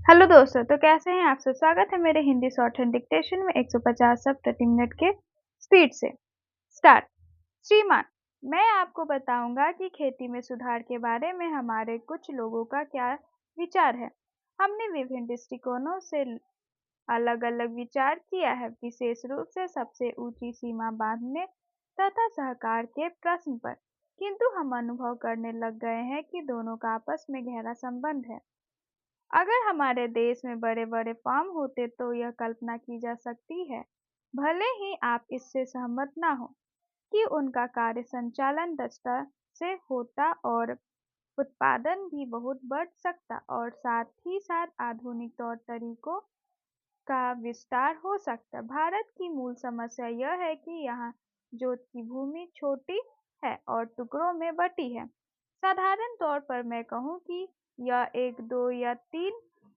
Hello दोस्तों, तो कैसे हैं आप सब? स्वागत है मेरे हिंदी शॉर्ट हैंड डिक्टेशन में 150 शब्द प्रति मिनट के स्पीड से। स्टार्ट। श्रीमान, मैं आपको बताऊंगा कि खेती में सुधार के बारे में हमारे कुछ लोगों का क्या विचार है। हमने विभिन्न दृष्टिकोणों से अलग-अलग विचार किया है, विशेष रूप से सबसे ऊंची सीमा बांधने तथा सहकार के प्रश्न पर। किंतु हम अनुभव करने लग गए हैं कि दोनों का आपस में गहरा संबंध है। अगर हमारे देश में बड़े-बड़े फार्म होते तो यह कल्पना की जा सकती है, भले ही आप इससे सहमत ना हो, कि उनका कार्य संचालन दक्षता से होता और उत्पादन भी बहुत बढ़ सकता और साथ ही साथ आधुनिक तौर तरीकों का विस्तार हो सकता। भारत की मूल समस्या यह है कि यहाँ जोत की भूमि छोटी है और टुकड़ों में बटी है। साधारण तौर पर मैं कहूँ कि यह 1, 2 या 3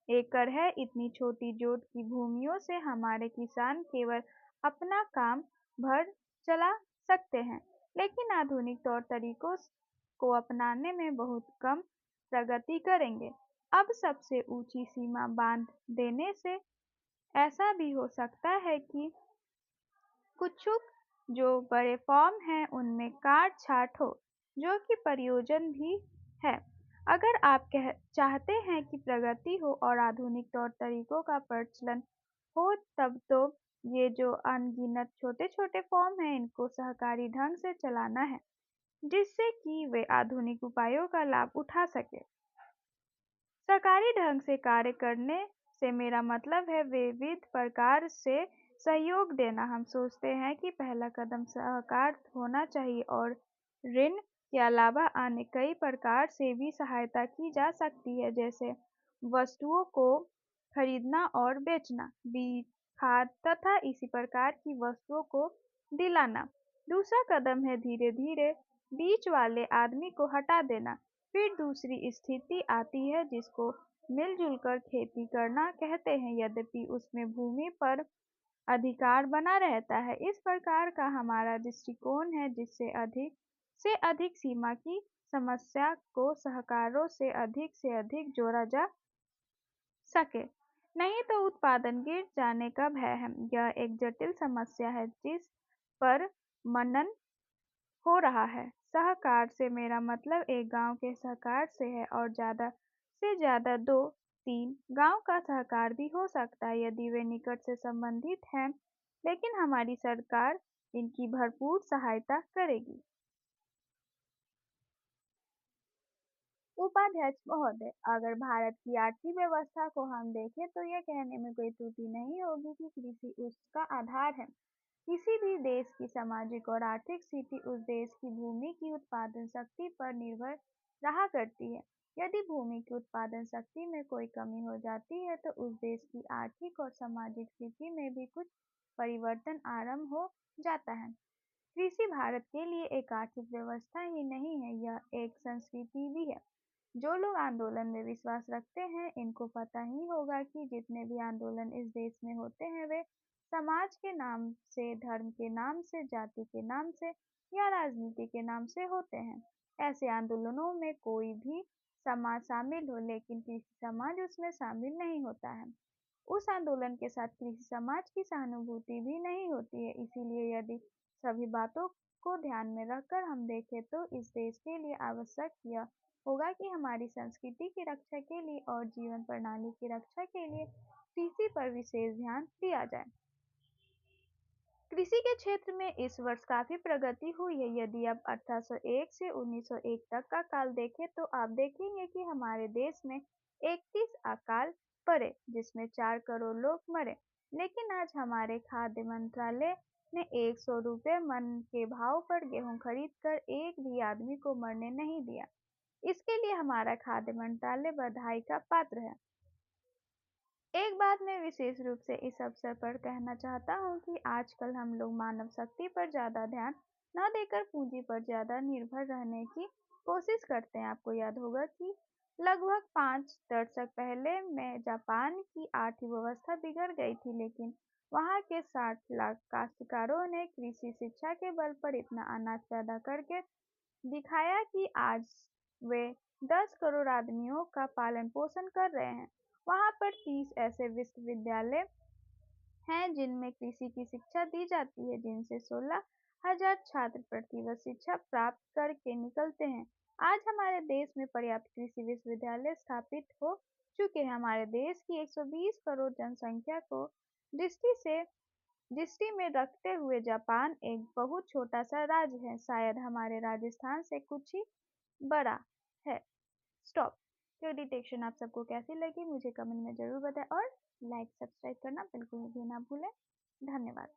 एकड़ है। इतनी छोटी जोत की भूमियों से हमारे किसान केवल अपना काम भर चला सकते हैं, लेकिन आधुनिक तौर तरीकों को अपनाने में बहुत कम प्रगति करेंगे। अब सबसे ऊंची सीमा बांध देने से ऐसा भी हो सकता है कि कुछ जो बड़े फॉर्म हैं उनमें काट-छाँट हो, जो कि प्रयोजन भी है। अगर आप चाहते हैं कि प्रगति हो और आधुनिक तौर तरीकों का प्रचलन हो, तब तो ये जो अनगिनत छोटे-छोटे फॉर्म हैं इनको सहकारी ढंग से चलाना है, जिससे कि वे आधुनिक उपायों का लाभ उठा सकें। सरकारी ढंग से कार्य करने से मेरा मतलब है विविध प्रकार से सहयोग देना। हम सोचते हैं कि पहला कदम सहकार होना चाहिए और ऋण के अलावा अन्य कई प्रकार से भी सहायता की जा सकती है, जैसे वस्तुओं को खरीदना और बेचना, बीज, खाद तथा इसी प्रकार की वस्तुओं को दिलाना। दूसरा कदम है धीरे धीरे बीच वाले आदमी को हटा देना। फिर दूसरी स्थिति आती है जिसको मिलजुल कर खेती करना कहते हैं, यद्यपि उसमें भूमि पर अधिकार बना रहता है। इस प्रकार का हमारा दृष्टिकोण है जिससे अधिक से अधिक सीमा की समस्या को सहकारों से अधिक जोड़ा जा सके, नहीं तो उत्पादन गिर जाने का भय है। यह एक जटिल समस्या है जिस पर मनन हो रहा है। सहकार से मेरा मतलब एक गांव के सहकार से है और ज़्यादा से ज़्यादा 2-3 गांव का सहकार भी हो सकता है यदि वे निकट से संबंधित हैं, लेकिन हमारी सरकार इनकी भरपूर सहायता करेगी। उपाध्यक्ष महोदय, अगर भारत की आर्थिक व्यवस्था को हम देखें तो यह कहने में कोई त्रुटि नहीं होगी कि कृषि उसका आधार है। किसी भी देश की सामाजिक और आर्थिक स्थिति उस देश की भूमि की उत्पादन शक्ति पर निर्भर रहा करती है। यदि भूमि की उत्पादन शक्ति में कोई कमी हो जाती है तो उस देश की आर्थिक और सामाजिक स्थिति में भी कुछ परिवर्तन आरंभ हो जाता है। कृषि भारत के लिए एक आर्थिक व्यवस्था ही नहीं है, यह एक संस्कृति भी है। जो लोग आंदोलन में विश्वास रखते हैं, इनको पता ही होगा कि जितने भी आंदोलन इस देश में होते हैं वे समाज के नाम से, धर्म के नाम से, जाति के नाम से या राजनीति के नाम से होते हैं। ऐसे आंदोलनों में कोई भी समाज शामिल हो, लेकिन कृषि समाज उसमें शामिल नहीं होता है। उस आंदोलन के साथ कृषि समाज की सहानुभूति भी नहीं होती है। इसीलिए यदि सभी बातों को ध्यान में रखकर हम देखें तो इस देश के लिए आवश्यक यह होगा कि हमारी संस्कृति की रक्षा के लिए और जीवन प्रणाली की रक्षा के लिए कृषि पर विशेष ध्यान दिया जाए। कृषि के क्षेत्र में इस वर्ष काफी प्रगति हुई है। यदि आप 1801 से 1901 तक का काल देखें तो आप देखेंगे कि हमारे देश में 31 अकाल पड़े जिसमें 4 करोड़ लोग मरे, लेकिन आज हमारे खाद्य मंत्रालय ने 100 रुपये मन के भाव पर गेहूं खरीद कर एक भी आदमी को मरने नहीं दिया। इसके लिए हमारा खाद्य मंत्रालय बधाई का पात्र है। एक बात मैं विशेष रूप से इस अवसर पर कहना चाहता हूँ कि आजकल हम लोग मानव शक्ति पर ज़्यादा ध्यान न देकर पूंजी पर ज़्यादा निर्भर रहने की कोशिश करते हैं। आपको याद होगा कि लगभग 5 दशक पहले में जापान की आर्थिक व्यवस्था बिगड़ गई थी, लेकिन वहाँ के 60 लाख काश्तकारों ने कृषि शिक्षा के बल पर इतना अनाज पैदा करके दिखाया कि आज वे 10 करोड़ आदमियों का पालन पोषण कर रहे हैं। वहाँ पर 30 ऐसे विश्वविद्यालय हैं जिनमें कृषि की शिक्षा दी जाती है, जिनसे 16,000 छात्र प्रतिवर्ष शिक्षा प्राप्त करके निकलते हैं। आज हमारे देश में पर्याप्त कृषि विश्वविद्यालय स्थापित हो चुके हैं। हमारे देश की 120 करोड़ जनसंख्या को दृष्टि में रखते हुए जापान एक बहुत छोटा सा राज्य है, शायद हमारे राजस्थान से कुछ ही बड़ा है। स्टॉप। तो डिटेक्शन आप सबको कैसी लगी मुझे कमेंट में ज़रूर बताएं और लाइक सब्सक्राइब करना बिल्कुल भी ना भूलें। धन्यवाद।